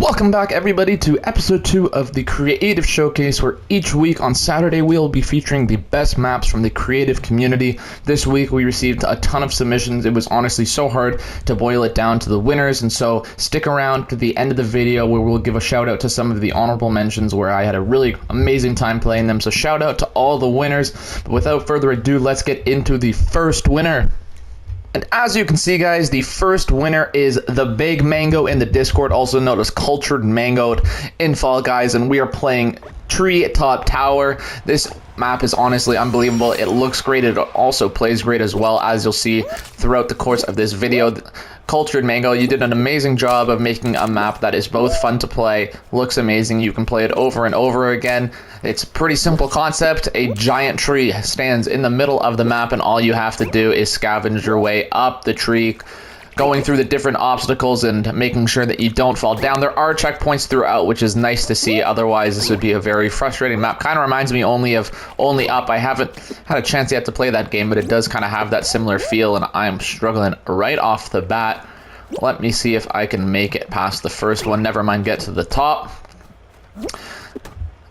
Welcome back everybody to episode 2 of the Creative Showcase, where each week on Saturday we'll be featuring the best maps from the creative community. This week we received a ton of submissions. It was honestly so hard to boil it down to the winners, and so stick around to the end of the video where we'll give a shout out to some of the honorable mentions where I had a really amazing time playing them. So shout out to all the winners. But without further ado, let's get into the first winner. And as you can see, guys, the first winner is TheBigMango in the Discord, also known as Cultured Mango in Fall Guys, and we are playing Tree Top Tower. This map is honestly unbelievable. It looks great. It also plays great as well, as you'll see throughout the course of this video. Cultured Mango, you did an amazing job of making a map that is both fun to play, looks amazing, you can play it over and over again. It's a pretty simple concept. A giant tree stands in the middle of the map, and all you have to do is scavenge your way up the tree, going through the different obstacles and making sure that you don't fall down. There are checkpoints throughout, which is nice to see. Otherwise, this would be a very frustrating map. Kind of reminds me only of Only Up. I haven't had a chance yet to play that game, but it does kind of have that similar feel, and I'm struggling right off the bat. Let me see if I can make it past the first one. Never mind, get to the top.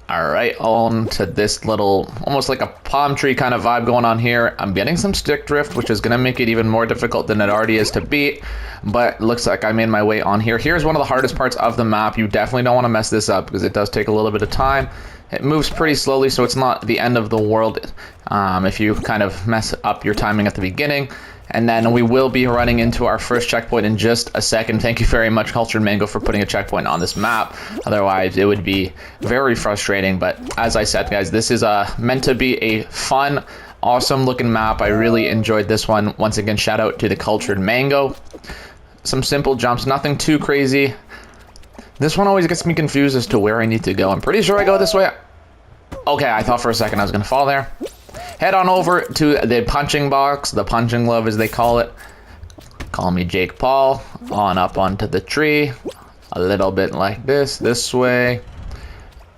Alright, on to this little, almost like a palm tree kind of vibe going on here. I'm getting some stick drift, which is going to make it even more difficult than it already is to beat. But it looks like I made my way on here. Here's one of the hardest parts of the map. You definitely don't want to mess this up because it does take a little bit of time. It moves pretty slowly, so it's not the end of the world if you kind of mess up your timing at the beginning. And then we will be running into our first checkpoint in just a second. Thank you very much, Cultured Mango, for putting a checkpoint on this map. Otherwise, it would be very frustrating. But as I said, guys, this is meant to be a fun, awesome looking map. I really enjoyed this one. Once again, shout out to the Cultured Mango. Some simple jumps, nothing too crazy. This one always gets me confused as to where I need to go. I'm pretty sure I go this way. Okay, I thought for a second I was going to fall there. Head on over to the punching box, the punching glove as they call it. Call me Jake Paul. On up onto the tree. A little bit like this way.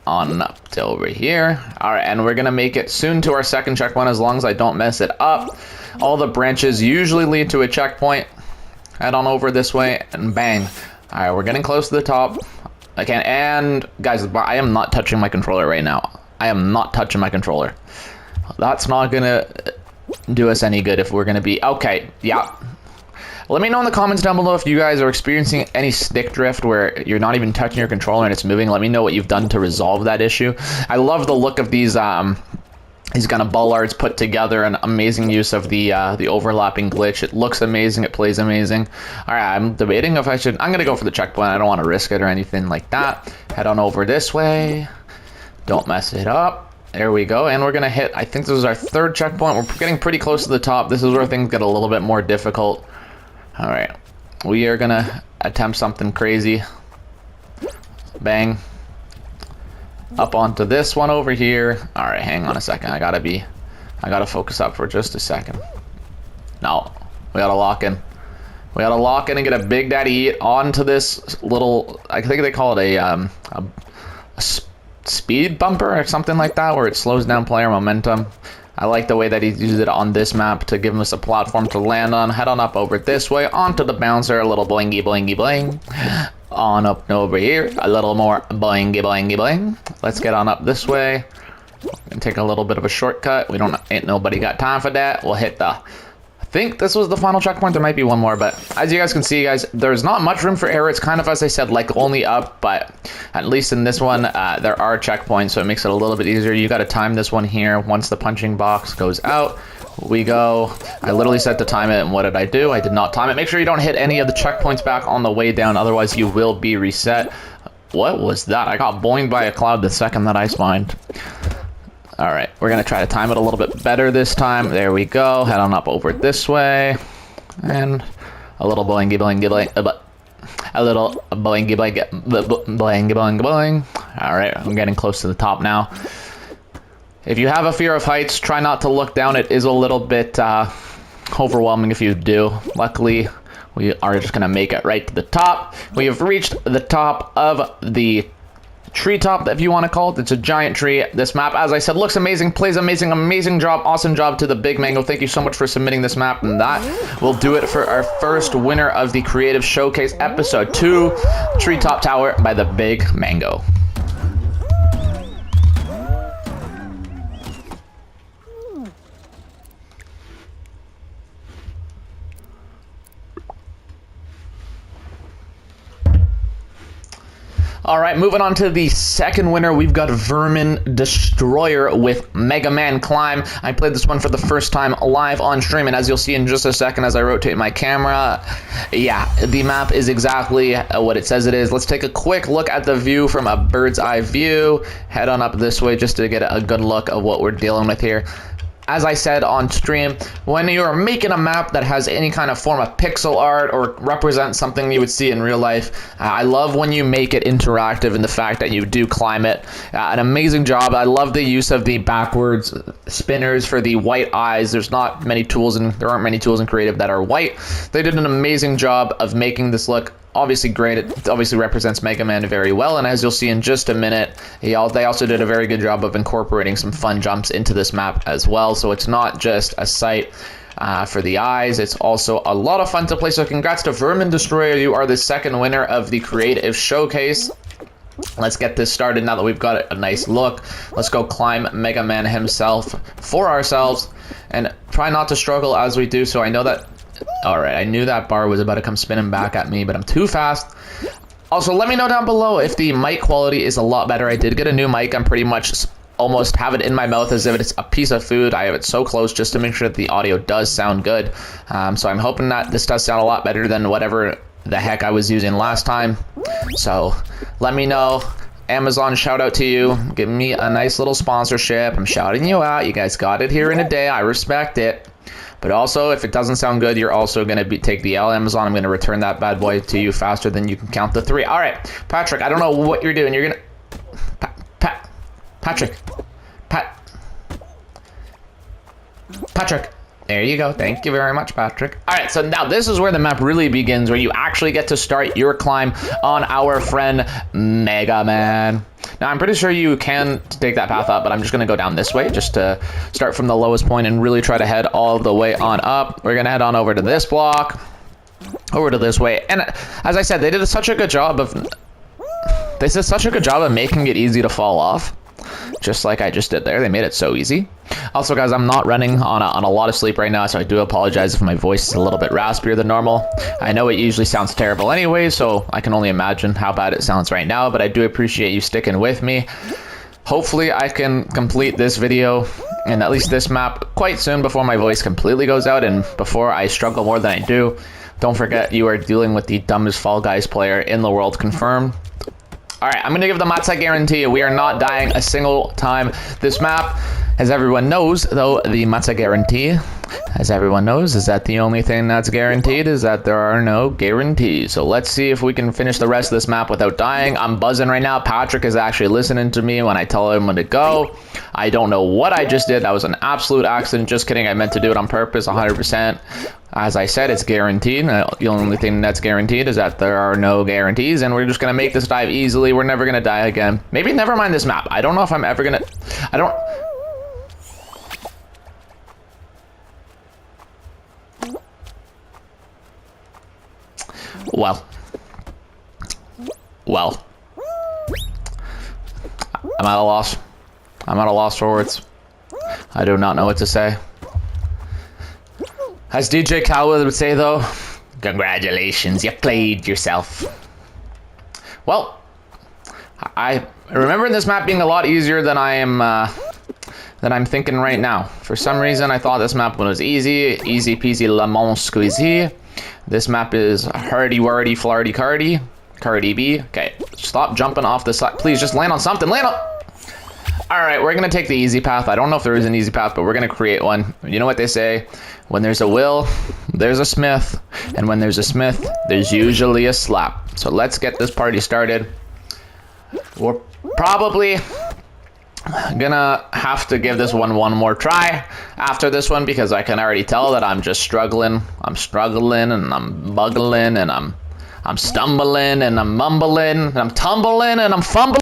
On up to over here. Alright, and we're going to make it soon to our second checkpoint as long as I don't mess it up. All the branches usually lead to a checkpoint. Head on over this way and bang. Alright, we're getting close to the top. Okay, and guys, I am not touching my controller right now. I am not touching my controller. That's not gonna do us any good if we're gonna be... Okay, yeah. Let me know in the comments down below if you guys are experiencing any stick drift where you're not even touching your controller and it's moving. Let me know what you've done to resolve that issue. I love the look of these kind of bollards put together, and amazing use of the overlapping glitch. It looks amazing, it plays amazing. Alright, I'm debating if I should... I'm gonna go for the checkpoint. I don't want to risk it or anything like that. Head on over this way. Don't mess it up. There we go, and we're gonna hit, I think this is our third checkpoint. We're getting pretty close to the top. This is where things get a little bit more difficult. Alright, we are gonna attempt something crazy. Bang. Up onto this one over here. Alright, hang on a second. I gotta focus up for just a second. No, we gotta lock in. We gotta lock in and get a Big Daddy Eat onto this little, I think they call it a speed bumper or something like that, where it slows down player momentum. I like the way that he used it on this map to give us a platform to land on. Head on up over this way onto the bouncer, a little blingy blingy bling. On up over here, a little more blingy blingy bling. Let's get on up this way and take a little bit of a shortcut. Ain't nobody got time for that. We'll hit the... I think this was the final checkpoint. There might be one more, but as you guys can see, guys, there's not much room for error. It's kind of, as I said, like Only Up, but at least in this one, there are checkpoints, so it makes it a little bit easier. You got to time this one here. Once the punching box goes out, we go. I literally set to time it, and what did I do? I did not time it. Make sure you don't hit any of the checkpoints back on the way down, otherwise you will be reset. What was that? I got boinged by a cloud the second that I spawned. Alright, we're going to try to time it a little bit better this time. There we go. Head on up over this way. And a little blingy blingy bling. A little blingy blingy blingy blingy bling. Alright, I'm getting close to the top now. If you have a fear of heights, try not to look down. It is a little bit overwhelming if you do. Luckily, we are just going to make it right to the top. We have reached the top of the treetop, if you want to call it. It's a giant tree. This map, as I said, looks amazing, plays amazing, amazing job, awesome job to the Big Mango. Thank you so much for submitting this map, and that will do it for our first winner of the Creative Showcase Episode 2, Treetop Tower by the Big Mango. All right, moving on to the second winner, we've got VerminDestroyer with Mega Man Climb. I played this one for the first time live on stream, and as you'll see in just a second as I rotate my camera, yeah, the map is exactly what it says it is. Let's take a quick look at the view from a bird's eye view. Head on up this way just to get a good look of what we're dealing with here. As I said on stream, when you're making a map that has any kind of form of pixel art or represents something you would see in real life, I love when you make it interactive and the fact that you do climb it. An amazing job. I love the use of the backwards spinners for the white eyes. There aren't many tools in Creative that are white. They did an amazing job of making this look obviously great. It obviously represents Mega Man very well, and as you'll see in just a minute, they also did a very good job of incorporating some fun jumps into this map as well. So it's not just a sight for the eyes, it's also a lot of fun to play. So congrats to VerminDestroyer, you are the second winner of the Creative Showcase. Let's get this started now that we've got a nice look. Let's go climb Mega Man himself for ourselves, and try not to struggle as we do. So I know that, alright, I knew that bar was about to come spinning back at me, but I'm too fast. Also, let me know down below if the mic quality is a lot better. I did get a new mic. I'm pretty much almost have it in my mouth as if it's a piece of food. I have it so close just to make sure that the audio does sound good. So I'm hoping that this does sound a lot better than whatever the heck I was using last time. So let me know. Amazon, shout out to you. Give me a nice little sponsorship. I'm shouting you out. You guys got it here in a day. I respect it. But also, if it doesn't sound good, you're also going to take the L, Amazon. I'm going to return that bad boy to you faster than you can count the 3. All right, Patrick, I don't know what you're doing. You're going to... Patrick. Patrick. There you go. Thank you very much, Patrick. All right, so now this is where the map really begins, where you actually get to start your climb on our friend Mega Man. Now, I'm pretty sure you can take that path up, but I'm just going to go down this way just to start from the lowest point and really try to head all the way on up. We're going to head on over to this block, over to this way. And as I said, they did such a good job of making it easy to fall off. Just like I just did there. They made it so easy. Also, guys, I'm not running on a lot of sleep right now, so I do apologize if my voice is a little bit raspier than normal. I know it usually sounds terrible anyway, so I can only imagine how bad it sounds right now, but I do appreciate you sticking with me. Hopefully, I can complete this video and at least this map quite soon before my voice completely goes out and before I struggle more than I do. Don't forget, you are dealing with the dumbest Fall Guys player in the world, confirmed. Alright, I'm going to give the Matza guarantee. We are not dying a single time. This map, as everyone knows, though, the Matza guarantee, as everyone knows, is that the only thing that's guaranteed is that there are no guarantees. So let's see if we can finish the rest of this map without dying. I'm buzzing right now. Patrick is actually listening to me when I tell him when to go. I don't know what I just did. That was an absolute accident. Just kidding. I meant to do it on purpose, 100%. As I said, it's guaranteed. The only thing that's guaranteed is that there are no guarantees, and we're just going to make this dive easily. We're never going to die again. Maybe never mind this map. I don't know if I'm ever going to... I don't... Well. I'm at a loss. I'm at a loss for words. I do not know what to say. As DJ Khaled would say, though, congratulations, you played yourself. Well, I remember this map being a lot easier than I'm thinking right now. For some reason, I thought this map was easy peasy lemon squeezy. This map is hardy wardy flardy cardy. Cardi B. Okay, stop jumping off the side. Please just land on something. Land on... Alright, we're going to take the easy path. I don't know if there is an easy path, but we're going to create one. You know what they say? When there's a will, there's a smith. And when there's a smith, there's usually a slap. So let's get this party started. We're probably gonna have to give this one more try after this one, because I can already tell that I'm just struggling. I'm struggling and I'm buggling and I'm stumbling and I'm mumbling and I'm tumbling and I'm fumbling.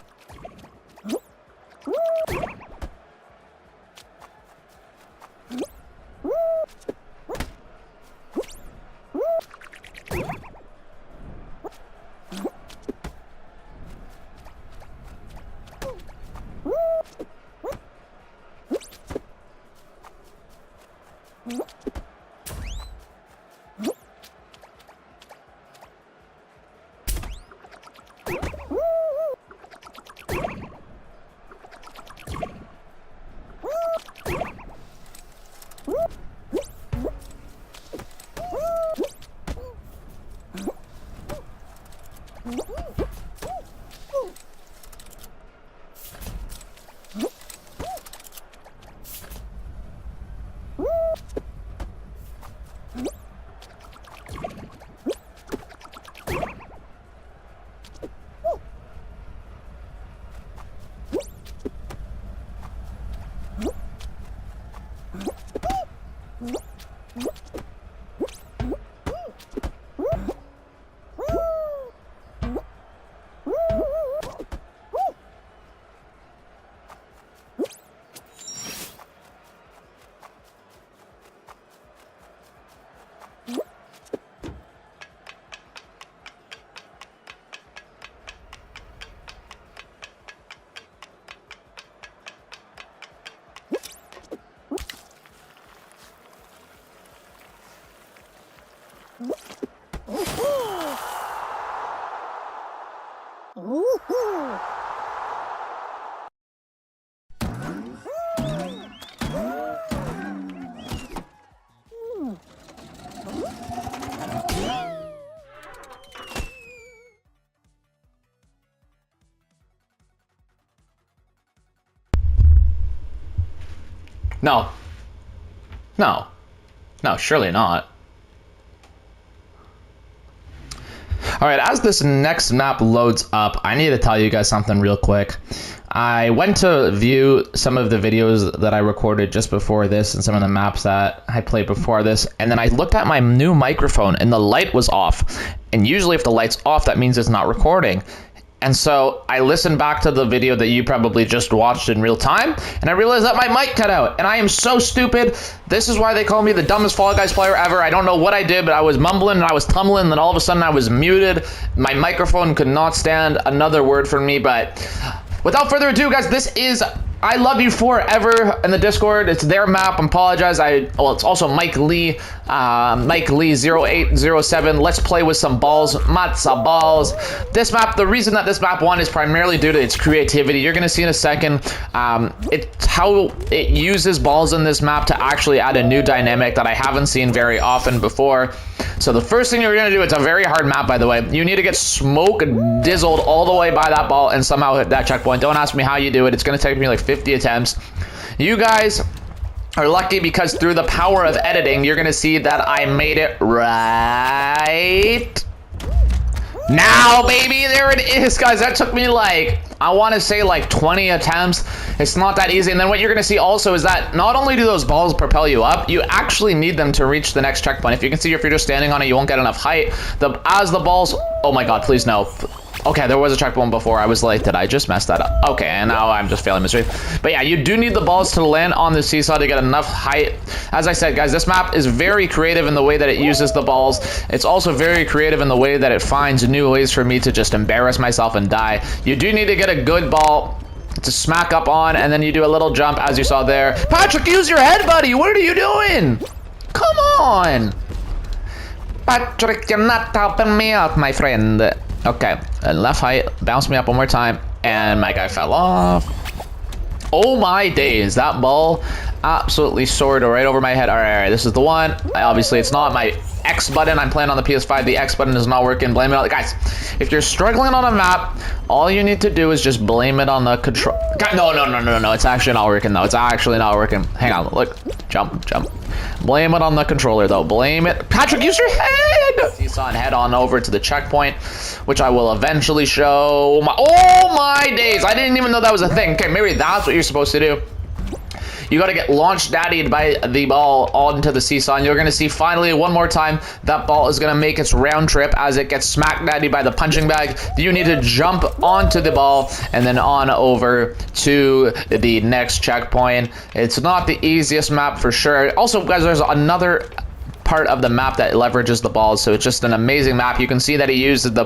No. No. No, surely not. Alright, as this next map loads up, I need to tell you guys something real quick. I went to view some of the videos that I recorded just before this and some of the maps that I played before this, and then I looked at my new microphone and the light was off. And usually if the light's off, that means it's not recording. And so I listened back to the video that you probably just watched in real time, and I realized that my mic cut out, and I am so stupid. This is why they call me the dumbest Fall Guys player ever. I don't know what I did, but I was mumbling and I was tumbling, and then all of a sudden I was muted. My microphone could not stand another word from me, but without further ado, guys, this is I Love You Forever in the Discord. It's their map. I apologize. Well, it's also Mike Lee, Mike Lee 0807. Let's play with some balls, matzo balls. This map, the reason that this map won is primarily due to its creativity. You're gonna see in a second. It's how it uses balls in this map to actually add a new dynamic that I haven't seen very often before. So the first thing you're gonna do, it's a very hard map, by the way. You need to get smoke dizzled all the way by that ball and somehow hit that checkpoint. Don't ask me how you do it. It's gonna take me like 50 attempts. You guys are lucky because through the power of editing, you're gonna see that I made it right now, baby. There it is, guys. That took me like, I want to say like 20 attempts. It's not that easy. And then what you're going to see also is that not only do those balls propel you up, you actually need them to reach the next checkpoint. If you can see, if you're just standing on it, you won't get enough height. As the balls, oh my God, please no. Okay, there was a checkpoint before. I was like, did I just mess that up? Okay, and now I'm just failing misery. But yeah, you do need the balls to land on the seesaw to get enough height. As I said, guys, this map is very creative in the way that it uses the balls. It's also very creative in the way that it finds new ways for me to just embarrass myself and die. You do need to get a good ball to smack up on, and then you do a little jump, as you saw there. Patrick, use your head, buddy. What are you doing? Come on. Patrick, you're not helping me out, my friend. Okay, and left height, bounce me up one more time, and my guy fell off. Oh my days, that ball absolutely soared right over my head. All right, this is the one. Obviously, it's not my X button. I'm playing on the PS5. The X button is not working. Blame it on the guys. If you're struggling on a map, all you need to do is just blame it on the control. No. It's actually not working, though. It's actually not working. Hang on, look. Jump. Blame it on the controller, though. Blame it. Patrick, use your head! Seesaw and head on over to the checkpoint, which I will eventually show. Oh my days! I didn't even know that was a thing. Okay, maybe that's what you're supposed to do. You got to get launched daddied by the ball onto the seesaw, and you're going to see finally one more time that ball is going to make its round trip as it gets smack daddied by the punching bag. You need to jump onto the ball and then on over to the next checkpoint. It's not the easiest map for sure. Also, guys, there's another part of the map that leverages the balls, so it's just an amazing map. You can see that he uses the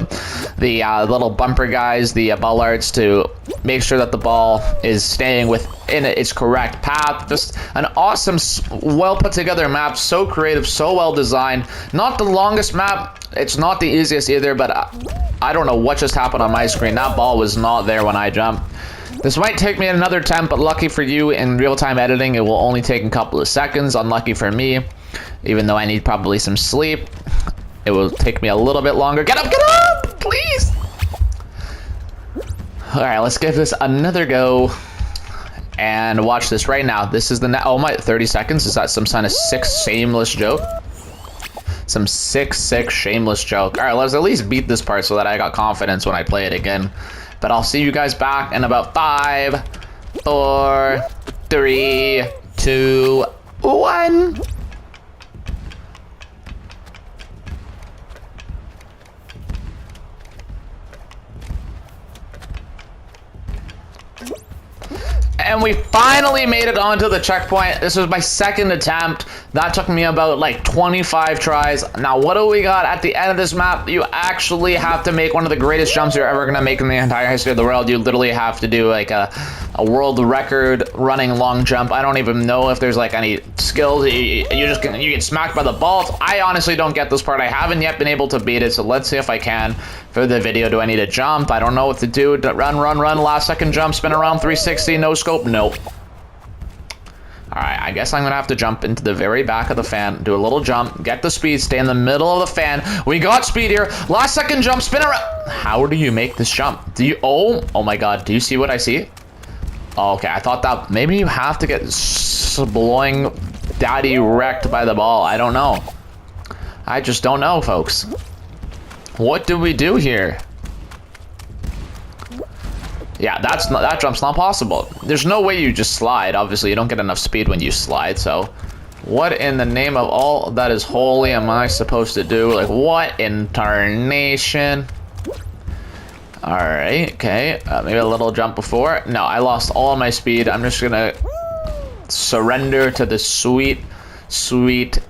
little bumper guys, the bollards, to make sure that the ball is staying within its correct path. Just an awesome, well put together map, so creative, so well designed. Not the longest map, it's not the easiest either, but I don't know what just happened on my screen. That ball was not there when I jumped. This might take me another attempt, but lucky for you, in real-time editing, it will only take a couple of seconds. Unlucky for me, even though I need probably some sleep, it will take me a little bit longer. Get up, please! All right, let's give this another go and watch this right now. This is the, oh my, 30 seconds. Is that some kind of sick, shameless joke? Some sick, shameless joke. All right, let's at least beat this part so that I got confidence when I play it again. But I'll see you guys back in about 5, 4, 3, 2, 1. And we finally made it onto the checkpoint. This was my second attempt. That took me about like 25 tries. Now, what do we got at the end of this map? You actually have to make one of the greatest jumps you're ever gonna make in the entire history of the world. You literally have to do like a world record running long jump. I don't even know if there's like any skills. You get smacked by the balls. I honestly don't get this part. I haven't yet been able to beat it, so let's see if I can. for the video. Do I need to jump? I don't know what to do. Run, run, run. Last second jump. Spin around 360. No scope. Nope. Alright, I guess I'm gonna have to jump into the very back of the fan, do a little jump, get the speed, stay in the middle of the fan. We got speed here. Last second jump, spin around. How do you make this jump? Do you, oh my god, do you see what I see? Oh, okay, I thought that maybe you have to get blowing daddy wrecked by the ball. I don't know. I just don't know, folks. What do we do here? Yeah, that jump's not possible. There's no way you just slide. Obviously, you don't get enough speed when you slide, so what in the name of all that is holy am I supposed to do? Like, what in tarnation? Alright, okay. Maybe a little jump before. No, I lost all of my speed. I'm just gonna surrender to the sweet, sweet,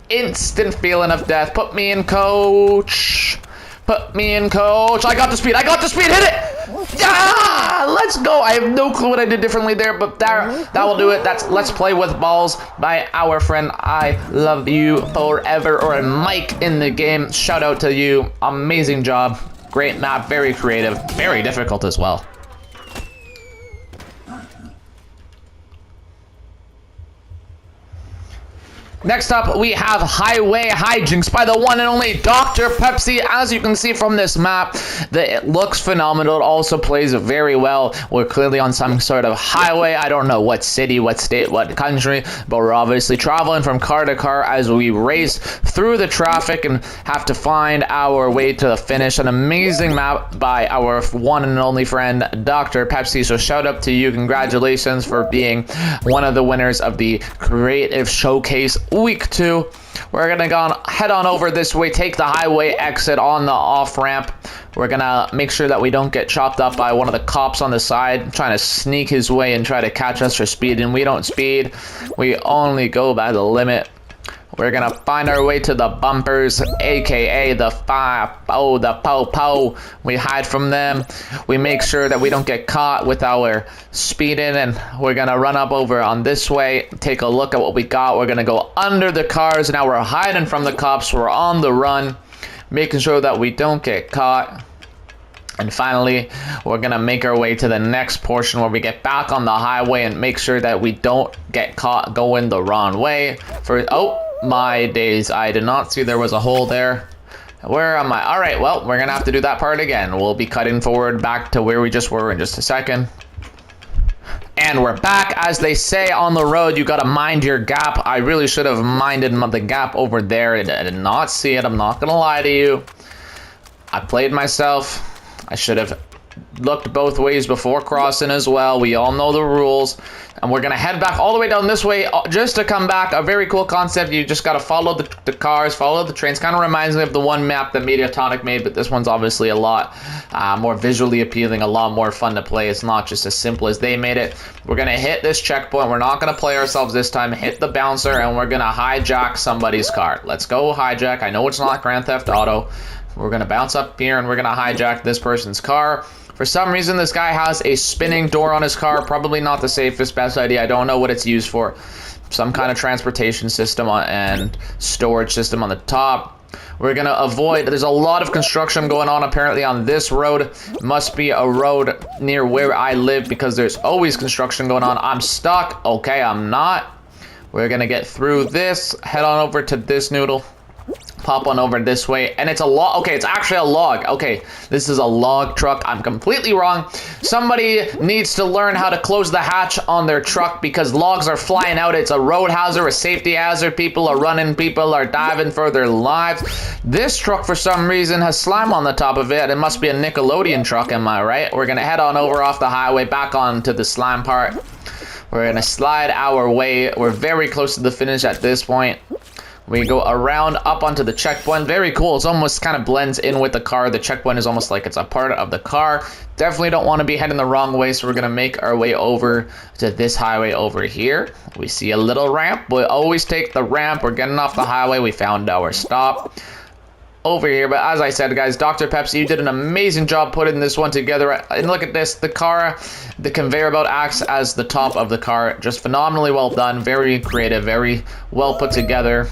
instant feeling of death. Put me in, coach. Put me in, coach. I got the speed. I got the speed. Hit it. Yeah, let's go. I have no clue what I did differently there, but that will do it. That's Let's Play with Balls by our friend I Love You Forever, or Mike in the game. Shout out to you. Amazing job. Great map. Very creative. Very difficult as well. Next up, we have Highway Hijinks by the one and only Dr. Pepsi. As you can see from this map, it looks phenomenal. It also plays very well. We're clearly on some sort of highway. I don't know what city, what state, what country, but we're obviously traveling from car to car as we race through the traffic and have to find our way to the finish. An amazing map by our one and only friend, Dr. Pepsi. So shout out to you. Congratulations for being one of the winners of the Creative Showcase Week 2. We're gonna head on over this way, take the highway exit on the off ramp. We're gonna make sure that we don't get chopped up by one of the cops on the side trying to sneak his way and try to catch us for speed. And we don't speed, we only go by the limit. We're gonna find our way to the bumpers, aka the po. We hide from them. We make sure that we don't get caught with our speeding, and we're gonna run up over on this way, take a look at what we got. We're gonna go under the cars. Now we're hiding from the cops. We're on the run, making sure that we don't get caught. And finally, we're gonna make our way to the next portion where we get back on the highway and make sure that we don't get caught going the wrong way. Oh my days, I did not see there was a hole there. Where am I? All right, well, we're gonna have to do that part again. We'll be cutting forward back to where we just were in just a second. And we're back. As they say on the road, you gotta mind your gap. I really should have minded the gap over there. I did not see it. I'm not gonna lie to you. I played myself. I should have looked both ways before crossing as well. We all know the rules. And we're gonna head back all the way down this way just to come back. A very cool concept. You just gotta follow the cars, follow the trains. Kind of reminds me of the one map that Mediatonic made, but this one's obviously a lot more visually appealing, a lot more fun to play. It's not just as simple as they made it. We're gonna hit this checkpoint. We're not gonna play ourselves this time. Hit the bouncer, and we're gonna hijack somebody's car. Let's go hijack. I know it's not Grand Theft Auto. We're gonna bounce up here, and we're gonna hijack this person's car. For some reason, this guy has a spinning door on his car. Probably not the safest, best idea. I don't know what it's used for. Some kind of transportation system and storage system on the top. We're gonna avoid, there's a lot of construction going on apparently on this road. Must be a road near where I live because there's always construction going on. I'm stuck. Okay, I'm not. We're gonna get through this, head on over to this noodle. Pop on over this way, and it's a log. Okay, it's actually a log. Okay, this is a log truck. I'm completely wrong. Somebody needs to learn how to close the hatch on their truck because logs are flying out. It's a road hazard, a safety hazard. People are running, people are diving for their lives. This truck, for some reason, has slime on the top of it. It must be a Nickelodeon truck, am I right? We're gonna head on over off the highway, back onto the slime part. We're gonna slide our way. We're very close to the finish at this point. We go around up onto the checkpoint. Very cool. It's almost kind of blends in with the car. The checkpoint is almost like it's a part of the car. Definitely don't want to be heading the wrong way, so we're going to make our way over to this highway over here. We see a little ramp. We always take the ramp. We're getting off the highway. We found our stop over here. But as I said, guys, Dr. Pepsi, you did an amazing job putting this one together. And look at this. The car, the conveyor belt acts as the top of the car. Just phenomenally well done. Very creative. Very well put together.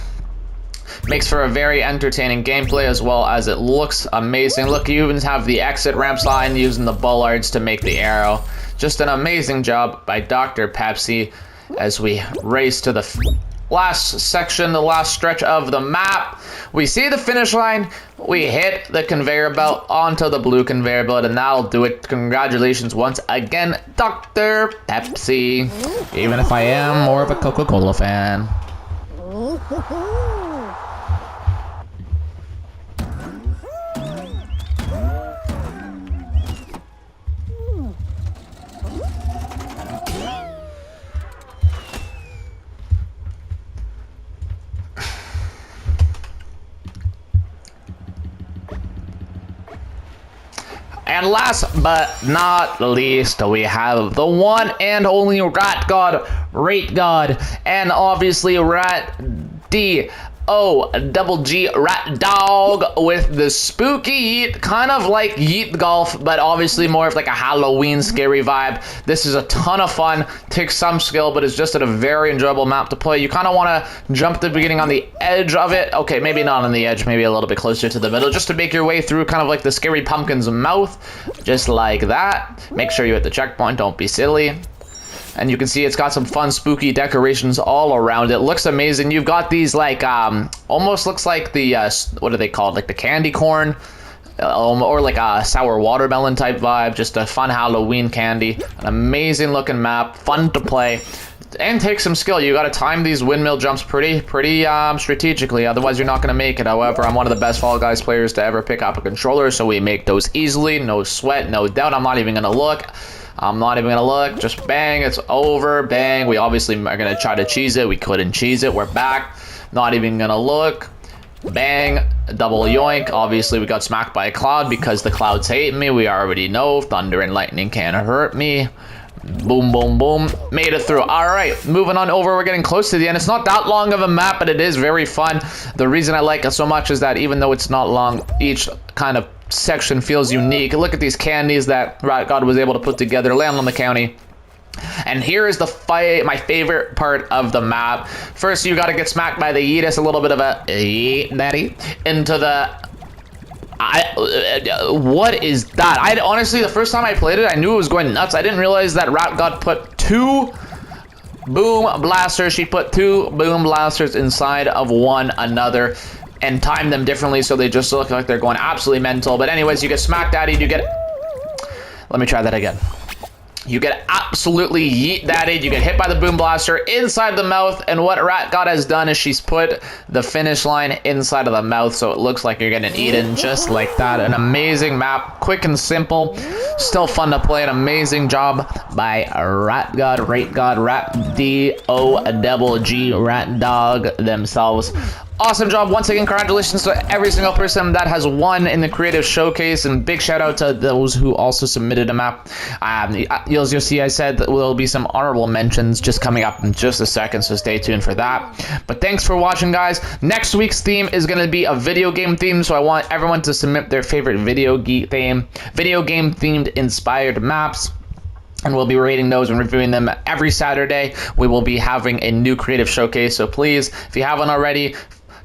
Makes for a very entertaining gameplay as well as it looks amazing. Look, you even have the exit ramp sign using the bollards to make the arrow. Just an amazing job by Dr. Pepsi as we race to the last section, the last stretch of the map. We see the finish line, we hit the conveyor belt onto the blue conveyor belt, and that'll do it. Congratulations once again, Dr. Pepsi. Even if I am more of a Coca-Cola fan. And last but not least, we have the one and only RatGod, and obviously RatGod, RatDog with the spooky yeet, kind of like Yeet Golf, but obviously more of like a Halloween scary vibe. This is a ton of fun, takes some skill, but it's just a very enjoyable map to play. You kind of want to jump at the beginning on the edge of it. Okay, maybe not on the edge, maybe a little bit closer to the middle, just to make your way through kind of like the scary pumpkin's mouth, just like that. Make sure you hit the checkpoint, don't be silly. And you can see it's got some fun spooky decorations all around it. Looks amazing. You've got these like almost looks like the what are they called, like the candy corn, or like a sour watermelon type vibe. Just a fun Halloween candy. An amazing looking map, fun to play, and take some skill. You got to time these windmill jumps pretty strategically, otherwise you're not going to make it. However, I'm one of the best Fall Guys players to ever pick up a controller, so we make those easily, no sweat, no doubt. I'm not even going to look. Just bang, it's over, bang. We obviously are gonna try to cheese it. We couldn't cheese it, we're back. Not even gonna look. Bang, double yoink. Obviously we got smacked by a cloud because the clouds hate me. We already know thunder and lightning can't hurt me. Boom, boom, boom. Made it through. All right, moving on over. We're getting close to the end. It's not that long of a map, but it is very fun. The reason I like it so much is that even though it's not long, each kind of section feels unique. Look at these candies that RatGod was able to put together. Land on the county. And here is the my favorite part of the map. First, you got to get smacked by the yeetus, a little bit of a yeet daddy, into the... what is that? I honestly, the first time I played it, I knew it was going nuts. I didn't realize that RatGod put two boom blasters. She put two boom blasters inside of one another and timed them differently, so they just look like they're going absolutely mental. But anyways, you get smacked daddied, you get... Let me try that again. You get absolutely yeet daddied, you get hit by the boom blaster inside the mouth, and what RatGod has done is she's put the finish line inside of the mouth, so it looks like you're getting eaten just like that. An amazing map, quick and simple, still fun to play. An amazing job by RatGod, RatDog themselves. Awesome job. Once again, congratulations to every single person that has won in the creative showcase, and big shout out to those who also submitted a map. You'll see I said that there will be some honorable mentions just coming up in just a second, so stay tuned for that. But thanks for watching, guys. Next week's theme is going to be a video game theme, so I want everyone to submit their favorite video game themed inspired maps, and we'll be rating those and reviewing them every Saturday. We will be having a new creative showcase, so please, if you haven't already,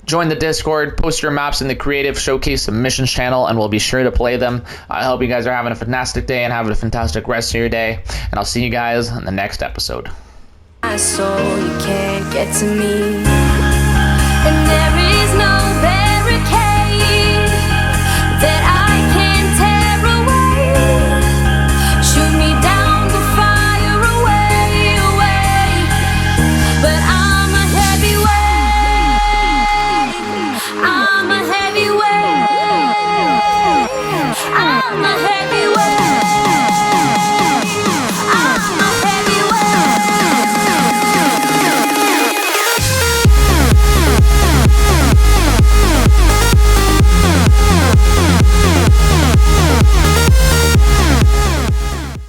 join the Discord, post your maps in the Creative Showcase Submissions channel, and we'll be sure to play them. I hope you guys are having a fantastic day and having a fantastic rest of your day, and I'll see you guys in the next episode. My soul, you can't get to me, and there is no